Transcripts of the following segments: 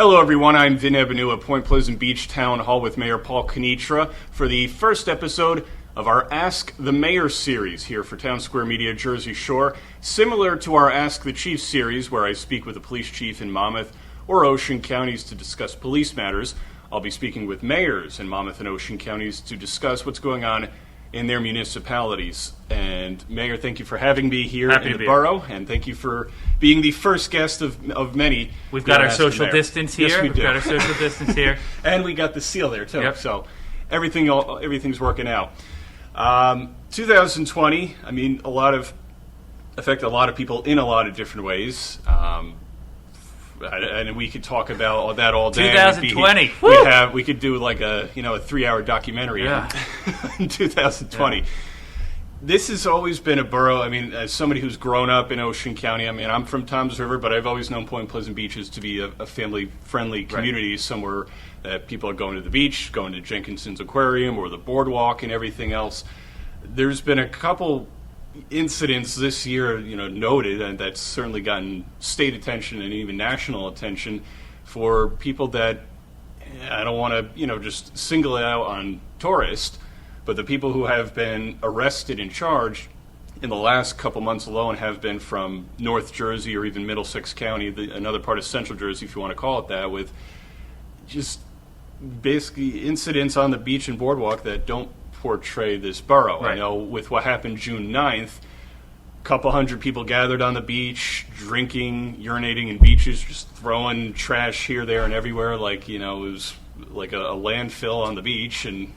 Hello everyone, I'm Vin Ebenau at Point Pleasant Beach Town Hall with Mayor Paul Kanitra for the first episode of our Ask the Mayor series here for Townsquare Media Jersey Shore. Similar to our Ask the Chief series, where I speak with the police chief in Monmouth or Ocean Counties to discuss police matters, I'll be speaking with mayors in Monmouth and Ocean Counties to discuss what's going on in their municipalities. And Mayor, thank you for having me here in the borough, and thank you for being the first guest of many. We've got our social distance here. Yes, we do. We've got our social distance here. And we got the seal there, too. Yep. So everything's working out. 2020, I mean, affected a lot of people in a lot of different ways. And we could talk about that all day. 2020. We could do like a 3-hour documentary in 2020. Yeah. This has always been a borough. I mean, as somebody who's grown up in Ocean County, I mean, I'm from Toms River, but I've always known Point Pleasant Beaches to be a family-friendly community, somewhere that people are going to the beach, going to Jenkinson's Aquarium or the boardwalk and everything else. There's been a couple incidents this year, noted, and that's certainly gotten state attention and even national attention for people that, I don't want to, just single it out on tourists, but the people who have been arrested and charged in the last couple months alone have been from North Jersey or even Middlesex County, another part of Central Jersey, if you want to call it that, with just basically incidents on the beach and boardwalk that don't portray this borough. Right. I know with what happened June 9th, a couple hundred people gathered on the beach, drinking, urinating in beaches, just throwing trash here, there, and everywhere, like, it was like a landfill on the beach, and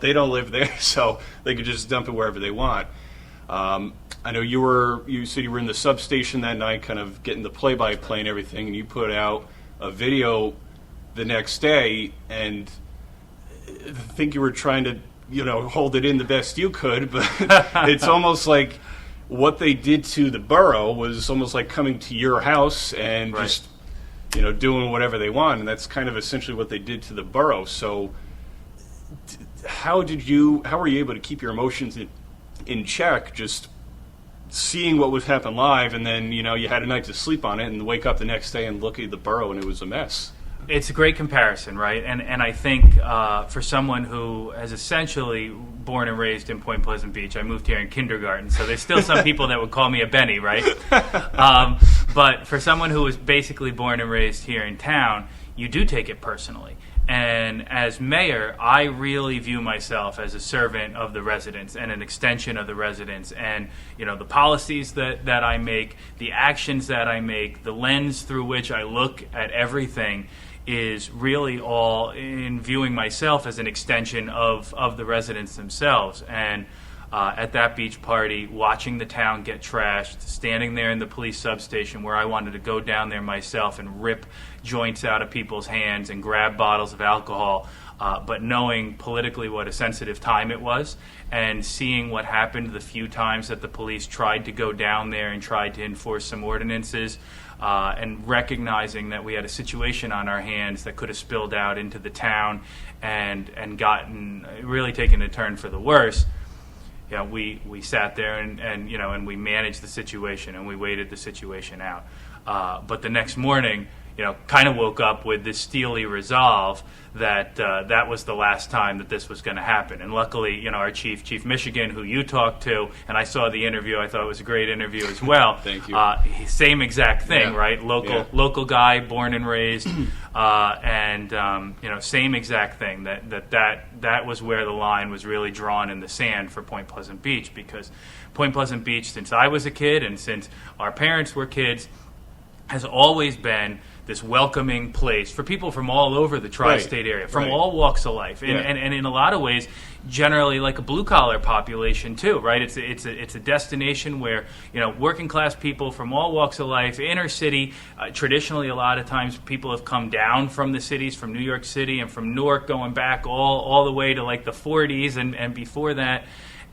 they don't live there, so they could just dump it wherever they want. I know you said you were in the substation that night, kind of getting the play-by-play and everything, and you put out a video the next day, and I think you were trying to hold it in the best you could, but it's almost like what they did to the borough was almost like coming to your house and just doing whatever they want, and that's kind of essentially what they did to the borough. So how were you able to keep your emotions in check, just seeing what was happening live, and then you had a night to sleep on it and wake up the next day and look at the borough and it was a mess? It's a great comparison, right? And I think for someone who is essentially born and raised in Point Pleasant Beach, I moved here in kindergarten, so there's still some people that would call me a Benny, right? But for someone who was basically born and raised here in town, you do take it personally. And as mayor, I really view myself as a servant of the residents and an extension of the residents. And, the policies that I make, the actions that I make, the lens through which I look at everything is really all in viewing myself as an extension of the residents themselves. And at that beach party, watching the town get trashed, standing there in the police substation where I wanted to go down there myself and rip joints out of people's hands and grab bottles of alcohol, but knowing politically what a sensitive time it was, and seeing what happened the few times that the police tried to go down there and tried to enforce some ordinances, and recognizing that we had a situation on our hands that could have spilled out into the town and gotten really taken a turn for the worse. We sat there and we managed the situation and we waited the situation out. But the next morning, kind of woke up with this steely resolve that that was the last time that this was going to happen. And luckily, our Chief Michigan, who you talked to, and I saw the interview, I thought it was a great interview as well. Thank you. Same exact thing, right? Local guy, born and raised, and same exact thing. That was where the line was really drawn in the sand for Point Pleasant Beach, because Point Pleasant Beach, since I was a kid and since our parents were kids, has always been this welcoming place for people from all over the tri-state area, from all walks of life, and in a lot of ways, generally like a blue-collar population too, right? It's a destination where working class people from all walks of life, inner city. Traditionally, a lot of times people have come down from the cities, from New York City and from Newark, going back all the way to like the 40s and before that.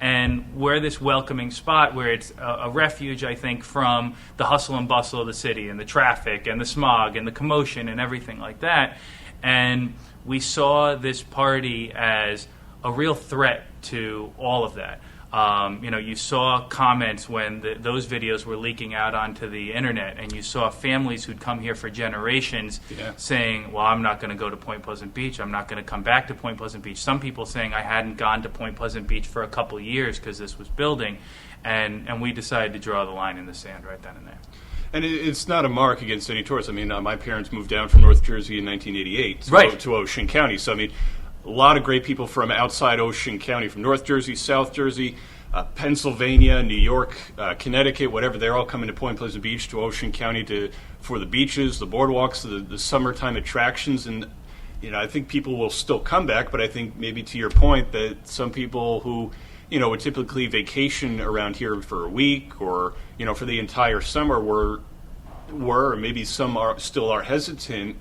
And we're this welcoming spot where it's a refuge, I think, from the hustle and bustle of the city and the traffic and the smog and the commotion and everything like that. And we saw this party as a real threat to all of that. You saw comments when those videos were leaking out onto the internet, and you saw families who'd come here for generations saying, well, I'm not going to go to Point Pleasant Beach. I'm not going to come back to Point Pleasant Beach. Some people saying I hadn't gone to Point Pleasant Beach for a couple of years because this was building. And we decided to draw the line in the sand right then and there. And it's not a mark against any tourists. I mean, my parents moved down from North Jersey in 1988 to Ocean County. So, I mean, a lot of great people from outside Ocean County, from North Jersey, South Jersey, Pennsylvania, New York, Connecticut, whatever, they're all coming to Point Pleasant Beach, to Ocean County for the beaches, the boardwalks, the summertime attractions. And, I think people will still come back, but I think maybe to your point that some people who would typically vacation around here for a week or, for the entire summer were, or maybe some still are hesitant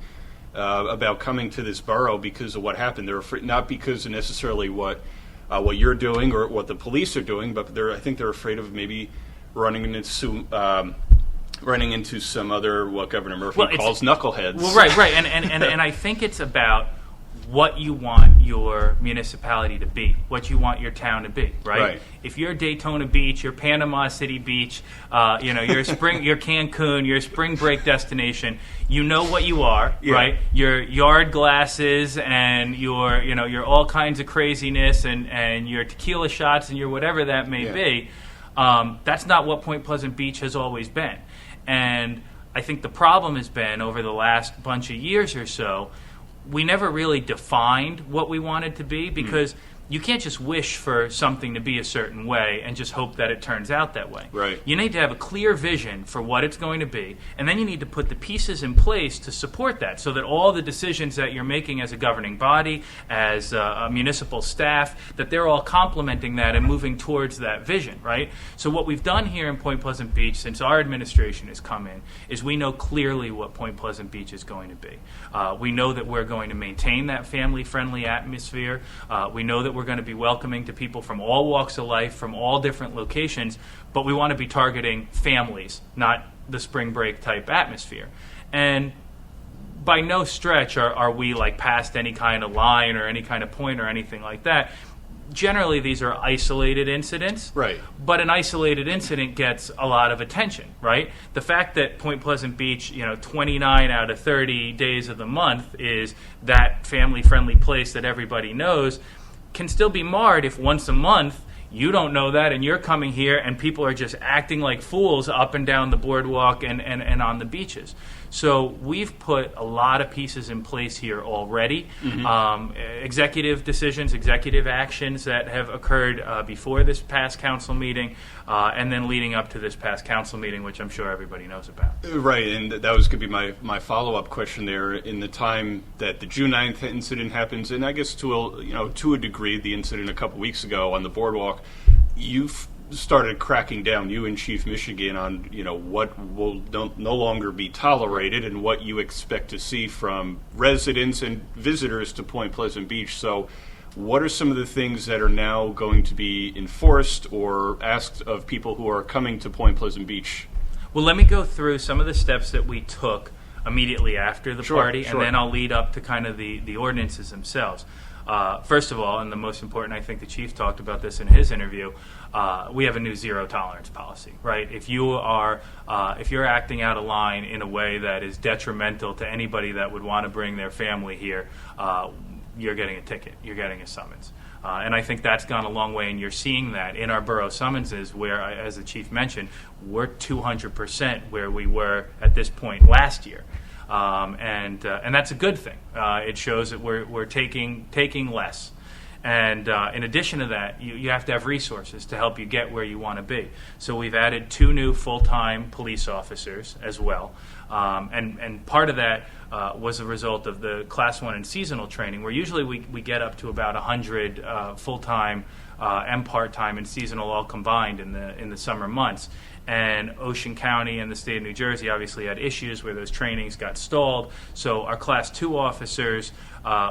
about coming to this borough because of what happened. They're afraid, not because of necessarily what you're doing or what the police are doing, but I think they're afraid of maybe running into some other, what Governor Murphy calls knuckleheads. Well, right, and I think it's about what you want your municipality to be, what you want your town to be, right? If you're Daytona Beach, your Panama City Beach, your Cancun, your spring break destination, you know what you are, right? Your yard glasses and your all kinds of craziness and your tequila shots and your whatever that may be. That's not what Point Pleasant Beach has always been. And I think the problem has been over the last bunch of years or so, we never really defined what we wanted to be, because you can't just wish for something to be a certain way and just hope that it turns out that way. Right. You need to have a clear vision for what it's going to be, and then you need to put the pieces in place to support that, so that all the decisions that you're making as a governing body, as a municipal staff, that they're all complementing that and moving towards that vision, right? So what we've done here in Point Pleasant Beach since our administration has come in is we know clearly what Point Pleasant Beach is going to be. We know that we're going to maintain that family-friendly atmosphere. We know that we're going to be welcoming to people from all walks of life, from all different locations, but we want to be targeting families, not the spring break type atmosphere. And by no stretch are we like past any kind of line or any kind of point or anything like that. Generally, these are isolated incidents, right? But an isolated incident gets a lot of attention, right? The fact that Point Pleasant Beach, 29 out of 30 days of the month is that family-friendly place that everybody knows, can still be marred if once a month you don't know that and you're coming here and people are just acting like fools up and down the boardwalk and on the beaches. So we've put a lot of pieces in place here already. Executive decisions, executive actions that have occurred before this past council meeting and then leading up to this past council meeting, which I'm sure everybody knows about. Right, and that was going to be my follow-up question there. In the time that the June 9th incident happens, and I guess to a degree, the incident a couple weeks ago on the boardwalk, you've started cracking down, you and Chief Michigan, on what will no longer be tolerated and what you expect to see from residents and visitors to Point Pleasant Beach. So what are some of the things that are now going to be enforced or asked of people who are coming to Point Pleasant Beach? Well, let me go through some of the steps that we took immediately after the party, and then I'll lead up to kind of the ordinances themselves. First of all, and the most important, I think the chief talked about this in his interview, we have a new zero tolerance policy, right? If you're acting out of line in a way that is detrimental to anybody that would want to bring their family here, you're getting a ticket, you're getting a summons. And I think that's gone a long way, and you're seeing that in our borough summonses where, as the chief mentioned, we're 200% where we were at this point last year. And that's a good thing. It shows that we're taking less. And in addition to that, you have to have resources to help you get where you want to be. So we've added 2 new full-time police officers as well. And part of that was a result of the Class 1 and seasonal training, where usually we get up to about 100 full-time and part-time and seasonal all combined in the summer months. And Ocean County and the state of New Jersey obviously had issues where those trainings got stalled. So our Class 2 officers,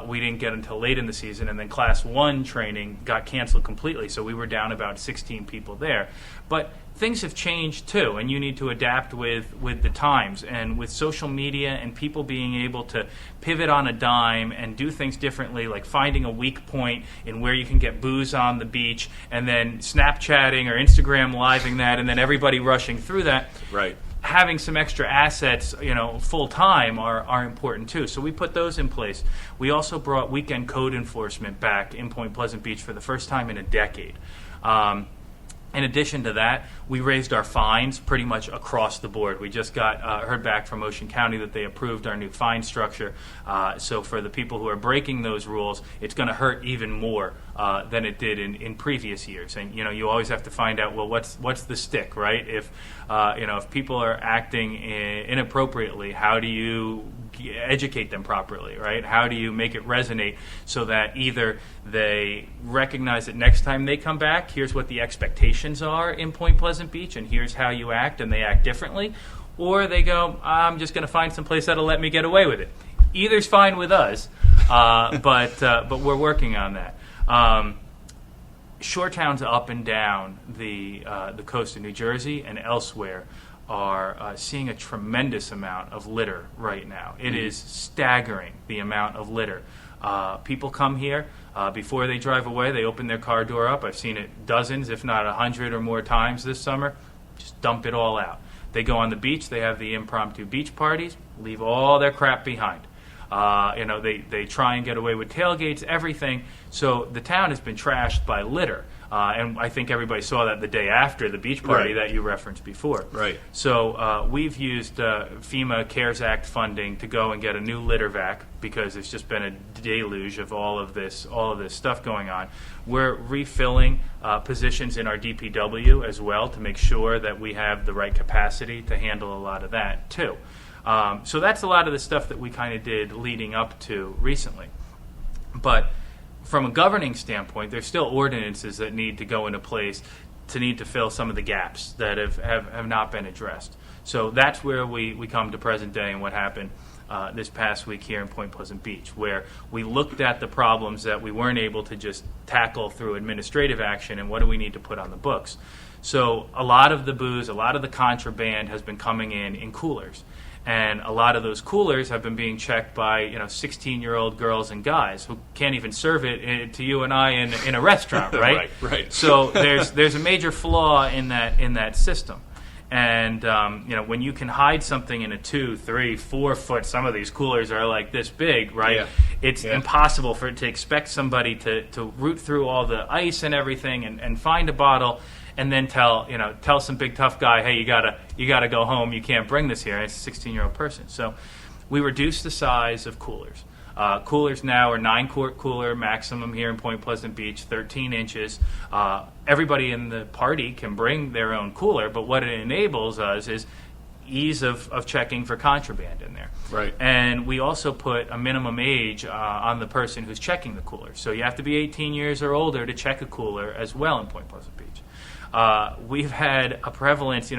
we didn't get until late in the season, and then Class 1 training got canceled completely. So we were down about 16 people there. But things have changed too, and you need to adapt with the times and with social media and people being able to pivot on a dime and do things differently, like finding a weak point in where you can get booze on the beach and then Snapchatting or Instagram living that and then everybody rushing through that. Right. Having some extra assets, full time are important too. So we put those in place. We also brought weekend code enforcement back in Point Pleasant Beach for the first time in a decade. In addition to that, we raised our fines pretty much across the board. We just got heard back from Ocean County that they approved our new fine structure. So for the people who are breaking those rules, it's going to hurt even more than it did in previous years. And you always have to find out, well, what's the stick, right? If people are acting inappropriately, how do you educate them properly, right? How do you make it resonate so that either they recognize that next time they come back, here's what the expectations are in Point Pleasant Beach, and here's how you act, and they act differently, or they go, I'm just going to find some place that'll let me get away with it. Either's fine with us, but we're working on that. Shore towns up and down the coast of New Jersey and elsewhere are seeing a tremendous amount of litter right now. It is staggering, the amount of litter. People come here, before they drive away, they open their car door up. I've seen it dozens, if not 100 or more times this summer. Just dump it all out. They go on the beach, they have the impromptu beach parties, leave all their crap behind. They try and get away with tailgates, everything. So the town has been trashed by litter. And I think everybody saw that the day after the beach party that you referenced before. Right. So we've used FEMA CARES Act funding to go and get a new litter vac because it's just been a deluge of all of this stuff going on. We're refilling positions in our DPW as well to make sure that we have the right capacity to handle a lot of that too. So that's a lot of the stuff that we kind of did leading up to recently. But from a governing standpoint, there's still ordinances that need to go into place to fill some of the gaps that have not been addressed. So that's where we come to present day and what happened this past week here in Point Pleasant Beach, where we looked at the problems that we weren't able to just tackle through administrative action and what do we need to put on the books. So a lot of the booze, a lot of the contraband has been coming in coolers. And a lot of those coolers have been being checked by 16-year-old girls and guys who can't even serve it to you and I in a restaurant, right? Right. So there's a major flaw in that system. And when you can hide something in a 2, 3, 4 foot, some of these coolers are like this big, right? Yeah. It's impossible for it to expect somebody to root through all the ice and everything and find a bottle. And then tell some big tough guy, hey, you gotta go home. You can't bring this here. And it's a 16-year-old person. So we reduced the size of coolers. Coolers now are 9-quart cooler maximum here in Point Pleasant Beach, 13 inches. Everybody in the party can bring their own cooler, but what it enables us is ease of checking for contraband in there. Right. And we also put a minimum age on the person who's checking the cooler. So you have to be 18 years or older to check a cooler as well in Point Pleasant Beach. We've had a prevalence,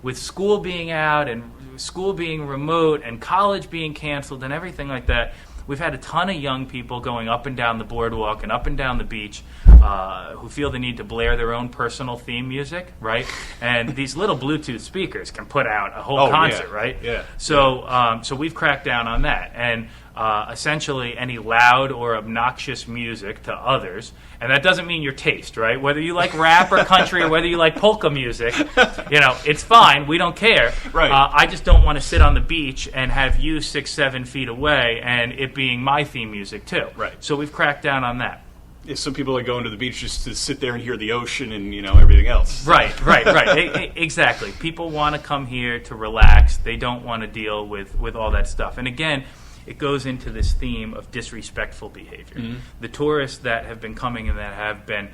with school being out and school being remote and college being canceled and everything like that. We've had a ton of young people going up and down the boardwalk and up and down the beach who feel the need to blare their own personal theme music, right? And these little Bluetooth speakers can put out a whole concert, right? Yeah. So we've cracked down on that. And essentially any loud or obnoxious music to others, and that doesn't mean your taste, right? Whether you like rap or country or whether you like polka music, it's fine. We don't care. Right. I just don't want to sit on the beach and have you 6-7 feet away and it being my theme music too. Right. So we've cracked down on that. Some people are going to the beach just to sit there and hear the ocean and everything else. Right. Exactly. People want to come here to relax. They don't want to deal with all that stuff. And again, it goes into this theme of disrespectful behavior. Mm-hmm. The tourists that have been coming and that have been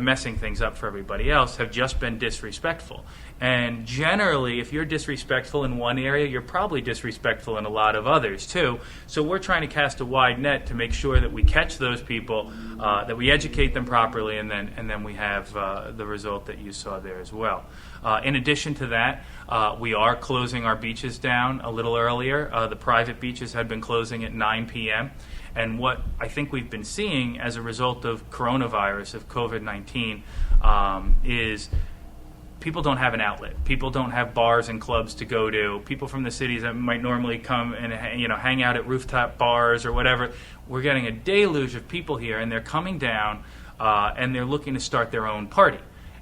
messing things up for everybody else have just been disrespectful. And generally, if you're disrespectful in one area, you're probably disrespectful in a lot of others too. So we're trying to cast a wide net to make sure that we catch those people, that we educate them properly, and then we have the result that you saw there as well. In addition to that, we are closing our beaches down a little earlier. The private beaches had been closing at 9 p.m. And what I think we've been seeing as a result of coronavirus, of COVID-19, is people don't have an outlet. People don't have bars and clubs to go to. People from the cities that might normally come and hang out at rooftop bars or whatever. We're getting a deluge of people here, and they're coming down and they're looking to start their own party.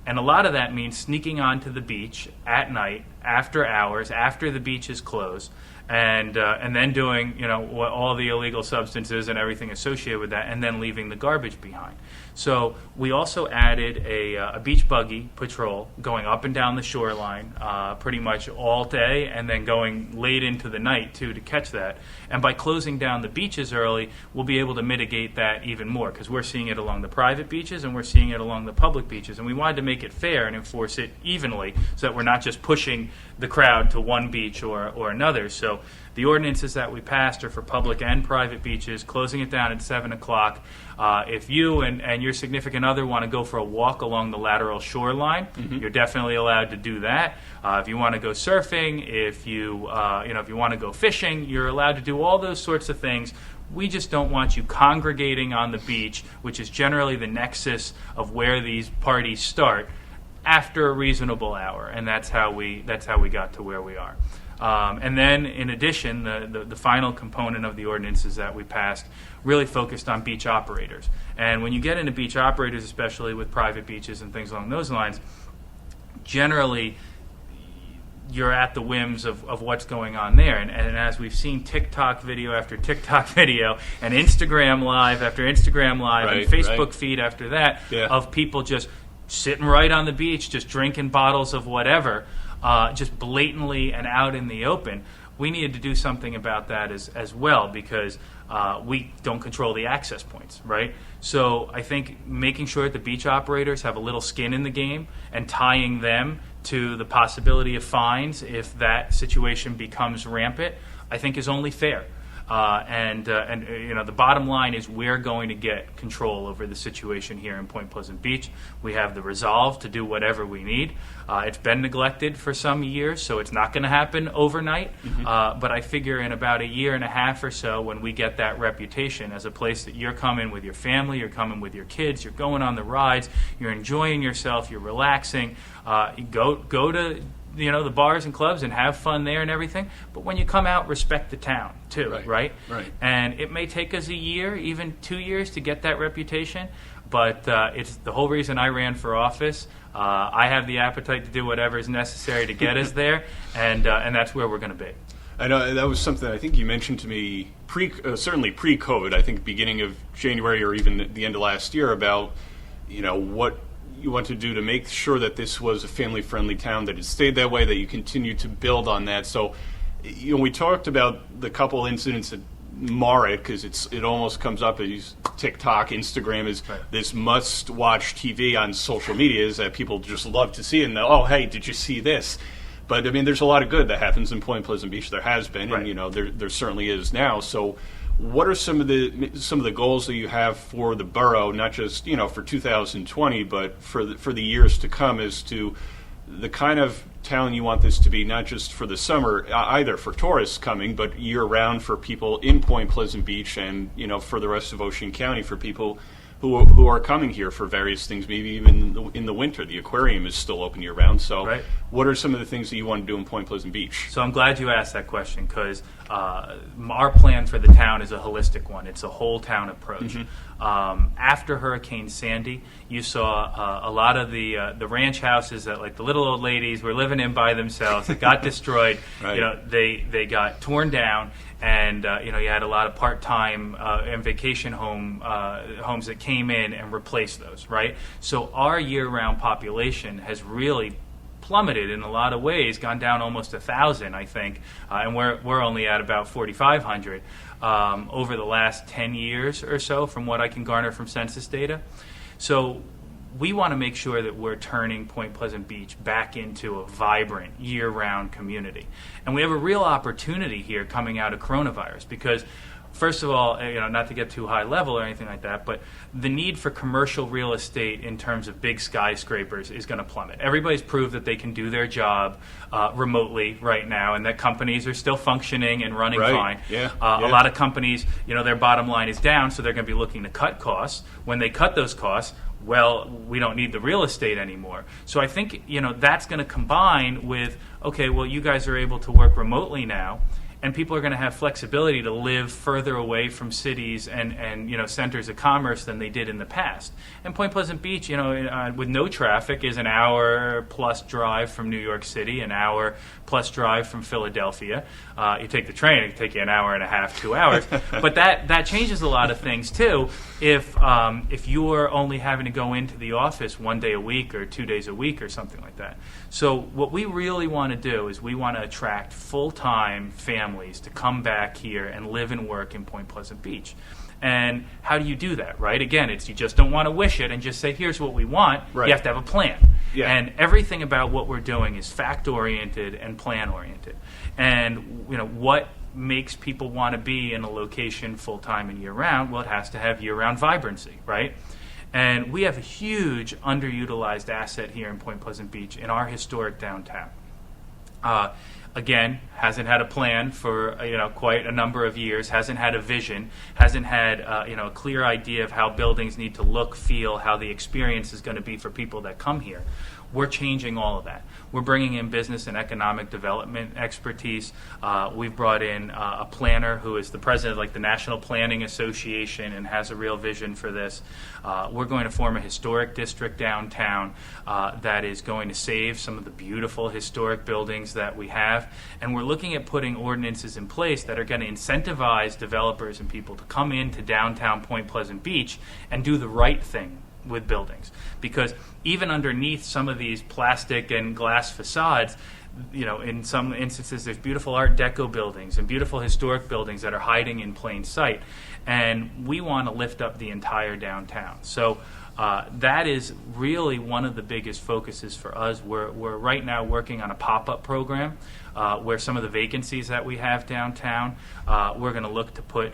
And a lot of that means sneaking onto the beach at night, after hours, after the beach is closed, and then doing all the illegal substances and everything associated with that, and then leaving the garbage behind. So we also added a beach buggy patrol going up and down the shoreline pretty much all day, and then going late into the night too to catch that. And by closing down the beaches early, we'll be able to mitigate that even more, because we're seeing it along the private beaches and we're seeing it along the public beaches, and we wanted to make it fair and enforce it evenly so that we're not just pushing the crowd to one beach or another. So the ordinances that we passed are for public and private beaches, closing it down at 7 o'clock. If you and your significant other want to go for a walk along the lateral shoreline, you're definitely allowed to do that. If you want to go surfing, if you want to go fishing, you're allowed to do all those sorts of things. We just don't want you congregating on the beach, which is generally the nexus of where these parties start, after a reasonable hour, and that's how we got to where we are. And then, in addition, the final component of the ordinances that we passed really focused on beach operators. And when you get into beach operators, especially with private beaches and things along those lines, generally you're at the whims of what's going on there. And as we've seen TikTok video after TikTok video, and Instagram Live after Instagram Live, and Facebook feed after that, of people just sitting right on the beach, just drinking bottles of whatever, just blatantly and out in the open, we needed to do something about that as well, because we don't control the access points, right? So I think making sure that the beach operators have a little skin in the game and tying them to the possibility of fines if that situation becomes rampant, I think is only fair. And the bottom line is we're going to get control over the situation here in Point Pleasant Beach. We have the resolve to do whatever we need. It's been neglected for some years, so it's not going to happen overnight. But I figure in about a year and a half or so, when we get that reputation as a place that you're coming with your family, you're coming with your kids, you're going on the rides, you're enjoying yourself, you're relaxing, go to the bars and clubs and have fun there and everything. But when you come out, respect the town too, right? And it may take us a year, even 2 years, to get that reputation. But it's the whole reason I ran for office. I have the appetite to do whatever is necessary to get us there, and that's where we're going to be. I know that was something I think you mentioned to me certainly pre-COVID. I think beginning of January or even at the end of last year, about what you want to do to make sure that this was a family-friendly town, that it stayed that way, that you continue to build on that. So, we talked about the couple incidents that mar it, because it almost comes up as TikTok, Instagram is this must-watch TV on social media, is that people just love to see it, and oh, hey, did you see this? But I mean, there's a lot of good that happens in Point Pleasant Beach. There has been, and there certainly is now. So, what are some of the goals that you have for the borough, not just for 2020, but for the years to come, as to the kind of town you want this to be, not just for the summer, either for tourists coming, but year-round for people in Point Pleasant Beach, and for the rest of Ocean County, for people who are coming here for various things, maybe even in the winter. The aquarium is still open year-round. So what are some of the things that you want to do in Point Pleasant Beach? So I'm glad you asked that question, because our plan for the town is a holistic one. It's a whole town approach. After Hurricane Sandy, you saw a lot of the ranch houses that, like, the little old ladies were living in by themselves, that got destroyed. They got torn down. And you had a lot of part-time and vacation homes that came in and replaced those, right? So our year-round population has really plummeted in a lot of ways, gone down almost 1,000, I think, and we're only at about 4,500 over the last 10 years or so, from what I can garner from census data. So we want to make sure that we're turning Point Pleasant Beach back into a vibrant year-round community. And we have a real opportunity here coming out of coronavirus, because first of all, not to get too high level or anything like that, but the need for commercial real estate in terms of big skyscrapers is going to plummet. Everybody's proved that they can do their job remotely right now, and that companies are still functioning and running fine. A lot of companies, their bottom line is down, so they're going to be looking to cut costs. When they cut those costs, well, we don't need the real estate anymore. So I think, that's going to combine with, okay, well, you guys are able to work remotely now, and people are going to have flexibility to live further away from cities and centers of commerce than they did in the past. And Point Pleasant Beach, with no traffic, is an hour plus drive from New York City, an hour plus drive from Philadelphia. You take the train, it can take you an hour and a half, 2 hours. But that changes a lot of things too. If you're only having to go into the office 1 day a week or 2 days a week or something like that. So what we really want to do is we want to attract full-time families to come back here and live and work in Point Pleasant Beach. And how do you do that, right? Again, you just don't want to wish it and just say, here's what we want. Right. You have to have a plan. Yeah. And everything about what we're doing is fact-oriented and plan-oriented. And, what makes people want to be in a location full-time and year-round? Well, it has to have year-round vibrancy, right? And we have a huge underutilized asset here in Point Pleasant Beach in our historic downtown. Again, hasn't had a plan for quite a number of years, hasn't had a vision, hasn't had a clear idea of how buildings need to look, feel, how the experience is going to be for people that come here. We're changing all of that. We're bringing in business and economic development expertise. We've brought in a planner who is the president of the National Planning Association and has a real vision for this. We're going to form a historic district downtown that is going to save some of the beautiful historic buildings that we have. And we're looking at putting ordinances in place that are going to incentivize developers and people to come into downtown Point Pleasant Beach and do the right thing with buildings, because even underneath some of these plastic and glass facades, in some instances there's beautiful Art Deco buildings and beautiful historic buildings that are hiding in plain sight, and we want to lift up the entire downtown. So that is really one of the biggest focuses for us. We're right now working on a pop-up program where some of the vacancies that we have downtown, we're going to look to put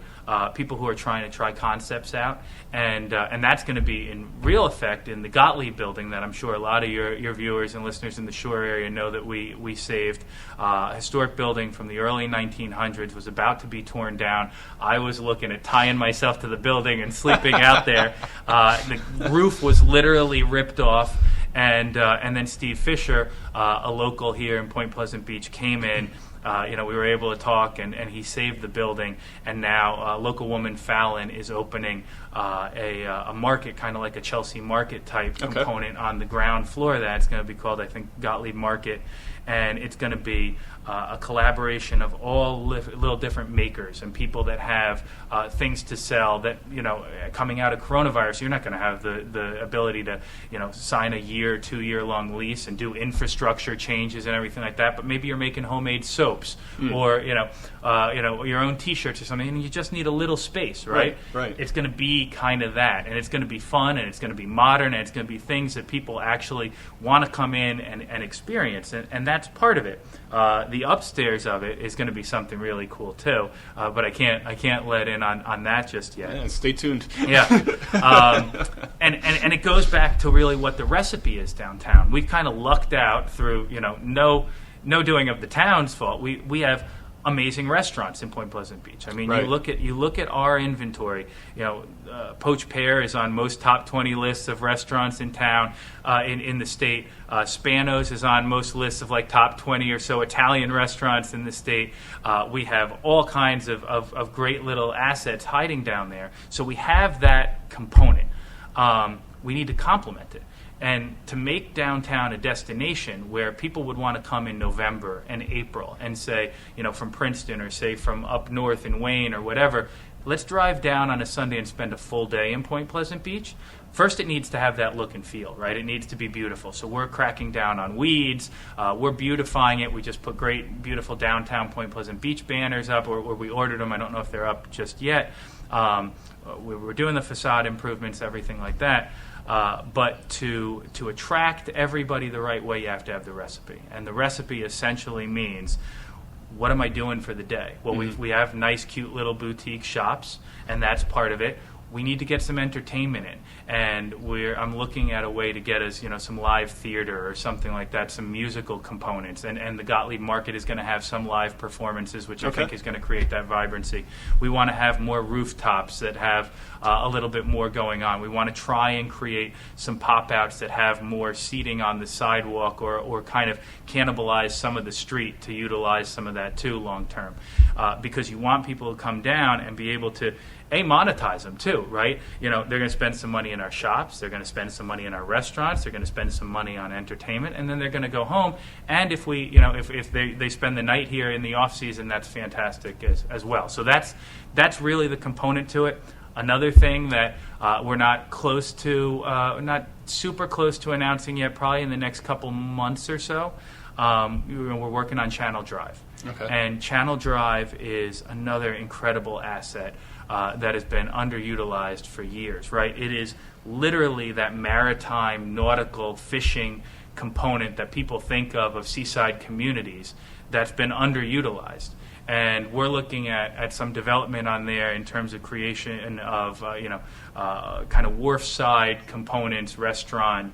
people who are trying to try concepts out, and that's going to be in real effect in the Gottlieb building that I'm sure a lot of your viewers and listeners in the Shore area know that we saved. A historic building from the early 1900s was about to be torn down. I was looking at tying myself to the building and sleeping out there. The roof was literally ripped off. And then Steve Fisher, a local here in Point Pleasant Beach, came in. We were able to talk, and he saved the building. And now local woman Fallon is opening a market, kind of like a Chelsea Market type component on the ground floor. That's going to be called, I think, Gottlieb Market. And it's going to be a collaboration of all little different makers and people that have things to sell that, coming out of coronavirus, you're not going to have the ability to, sign a 2-year long lease and do infrastructure changes and everything like that. But maybe you're making homemade soaps or, your own T-shirts or something, and you just need a little space, right? Right. It's going to be kind of that, and it's going to be fun, and it's going to be modern, and it's going to be things that people actually want to come in and experience, and that's part of it. The upstairs of it is going to be something really cool too, but I can't let in on that just yet. Yeah, stay tuned. Yeah, and it goes back to really what the recipe is downtown. We've kind of lucked out through no doing of the town's fault. We have amazing restaurants in Point Pleasant Beach. I mean, right. you look at our inventory. Poached Pear is on most top 20 lists of restaurants in town, in the state. Spanos is on most lists of top 20 or so Italian restaurants in the state. We have all kinds of great little assets hiding down there. So we have that component. We need to complement it. And to make downtown a destination where people would want to come in November and April and say, from Princeton or say from up north in Wayne or whatever, let's drive down on a Sunday and spend a full day in Point Pleasant Beach. First, it needs to have that look and feel, right? It needs to be beautiful. So we're cracking down on weeds. We're beautifying it. We just put great, beautiful downtown Point Pleasant Beach banners up, or we ordered them. I don't know if they're up just yet. We're doing the facade improvements, everything like that. But to attract everybody the right way, you have to have the recipe. And the recipe essentially means, what am I doing for the day? Well, we have nice, cute little boutique shops, and that's part of it. we need to get some entertainment in, and I'm looking at a way to get us, some live theater or something like that, some musical components, and the Gottlieb Market is going to have some live performances, which I think is going to create that vibrancy. We want to have more rooftops that have a little bit more going on. We want to try and create some pop-outs that have more seating on the sidewalk, or kind of cannibalize some of the street to utilize some of that too long term, because you want people to come down and be able to monetize them too, right? They're going to spend some money in our shops, they're going to spend some money in our restaurants, they're going to spend some money on entertainment, and then they're going to go home. And if we, if they spend the night here in the off season, that's fantastic as well. So that's really the component to it. Another thing that we're not super close to announcing yet, probably in the next couple months or so, we're working on Channel Drive. Okay. And Channel Drive is another incredible asset that has been underutilized for years, right? It is literally that maritime, nautical, fishing component that people think of seaside communities that's been underutilized. And we're looking at some development on there in terms of creation of, kind of wharf side components, restaurant,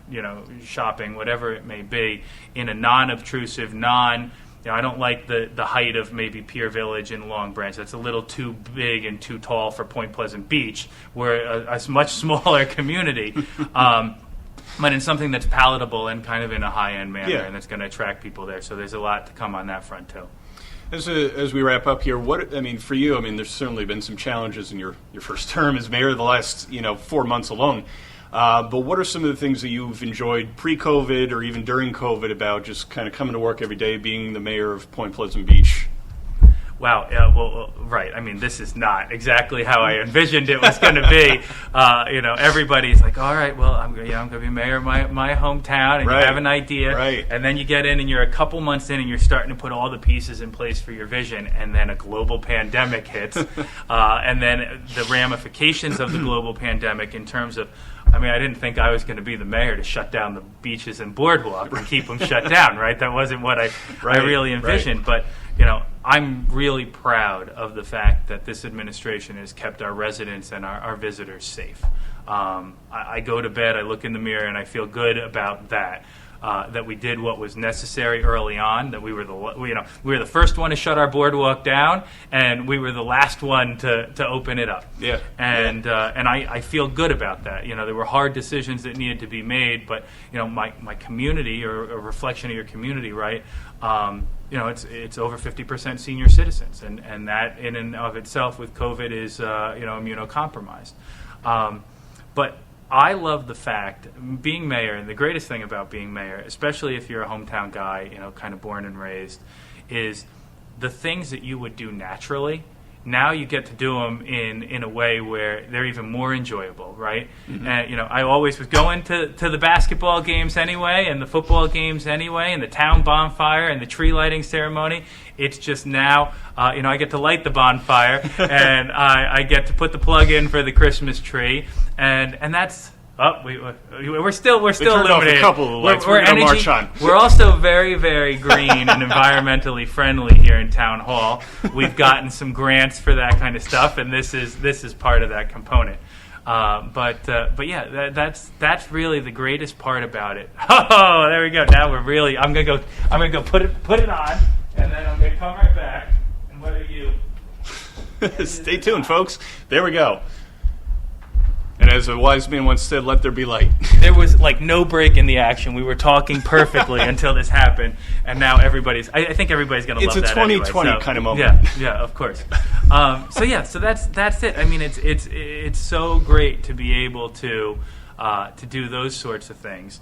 shopping, whatever it may be, in a non-obtrusive, I don't like the height of maybe Pier Village in Long Branch. That's a little too big and too tall for Point Pleasant Beach. We're a much smaller community. But in something that's palatable and kind of in a high-end manner, and that's going to attract people there. So there's a lot to come on that front, too. As we wrap up here, for you, there's certainly been some challenges in your first term as mayor, the last 4 months alone. But what are some of the things that you've enjoyed pre-COVID or even during COVID about just kind of coming to work every day, being the mayor of Point Pleasant Beach? Wow. Well, right. This is not exactly how I envisioned it was going to be. Everybody's like, all right, well, I'm going to be mayor of my hometown, and you have an idea. Right. And then you get in, and you're a couple months in, and you're starting to put all the pieces in place for your vision, and then a global pandemic hits. And then the ramifications of the global pandemic in terms of, I didn't think I was going to be the mayor to shut down the beaches and boardwalk and keep them shut down, right? That wasn't what I really envisioned. Right. But, I'm really proud of the fact that this administration has kept our residents and our visitors safe. I go to bed, I look in the mirror, and I feel good about that. That we did what was necessary early on. That we were the first one to shut our boardwalk down, and we were the last one to open it up. Yeah. And I feel good about that. There were hard decisions that needed to be made, but my community, or a reflection of your community, right? It's over 50% senior citizens, and that in and of itself with COVID is immunocompromised. But I love the fact, being mayor, and the greatest thing about being mayor, especially if you're a hometown guy, kind of born and raised, is the things that you would do naturally. Now you get to do them in a way where they're even more enjoyable, right? Mm-hmm. And I always was going to the basketball games anyway, and the football games anyway, and the town bonfire and the tree lighting ceremony. It's just now, I get to light the bonfire, and I get to put the plug in for the Christmas tree, and that's. We're still illuminated. A couple of lights. We're going to march on. We're also very, very green and environmentally friendly here in Town Hall. We've gotten some grants for that kind of stuff, and this is part of that component. But yeah, that's really the greatest part about it. Oh, there we go. Now we're really. I'm gonna go put it on, and then I'm gonna come right back. And what are you? Stay tuned, folks. There we go. And as a wise man once said, let there be light. There was no break in the action. We were talking perfectly until this happened, and now I think everybody's going to love that. It's a 2020 anyway, kind of moment. Yeah, of course. So that's it. It's so great to be able to do those sorts of things.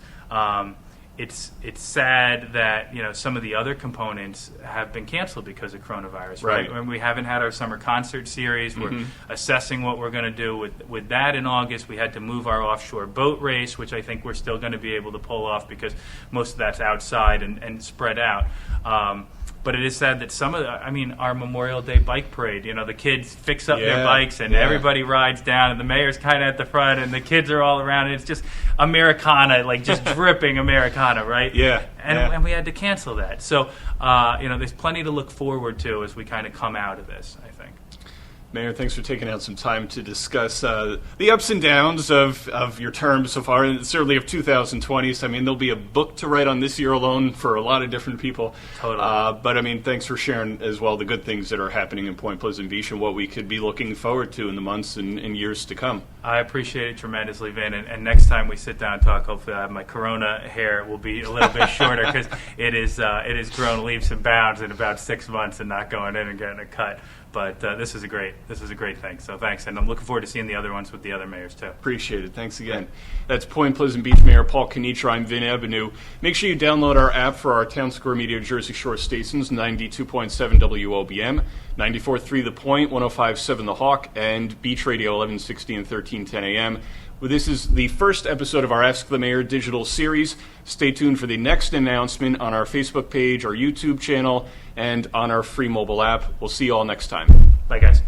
It's sad that some of the other components have been canceled because of coronavirus. Right. And we haven't had our summer concert series. We're assessing what we're going to do with that in August. We had to move our offshore boat race, which I think we're still going to be able to pull off because most of that's outside and spread out. But it is sad that some of our Memorial Day bike parade, the kids fix up their bikes and everybody rides down, and the mayor's kind of at the front, and the kids are all around, and it's just Americana, just dripping Americana, right? Yeah. And we had to cancel that. So, there's plenty to look forward to as we kind of come out of this, I think. Mayor, thanks for taking out some time to discuss the ups and downs of your term so far, and certainly of 2020. So, I mean, there'll be a book to write on this year alone for a lot of different people. Totally. But, I mean, thanks for sharing as well the good things that are happening in Point Pleasant Beach and what we could be looking forward to in the months and years to come. I appreciate it tremendously, Vin. And next time we sit down and talk, hopefully my Corona hair will be a little bit shorter because it has grown leaps and bounds in about 6 months and not going in and getting a cut. But this is a great thing. So thanks, and I'm looking forward to seeing the other ones with the other mayors too. Appreciate it. Thanks again. That's Point Pleasant Beach Mayor Paul Kanitra. I'm Vin Ebenau. Make sure you download our app for our Townsquare Media Jersey Shore stations: 92.7 WOBM, 94.3 The Point, 105.7 The Hawk, and Beach Radio 1160 and 1310 AM. Well, this is the first episode of our Ask the Mayor digital series. Stay tuned for the next announcement on our Facebook page, our YouTube channel, and on our free mobile app. We'll see you all next time. Bye, guys.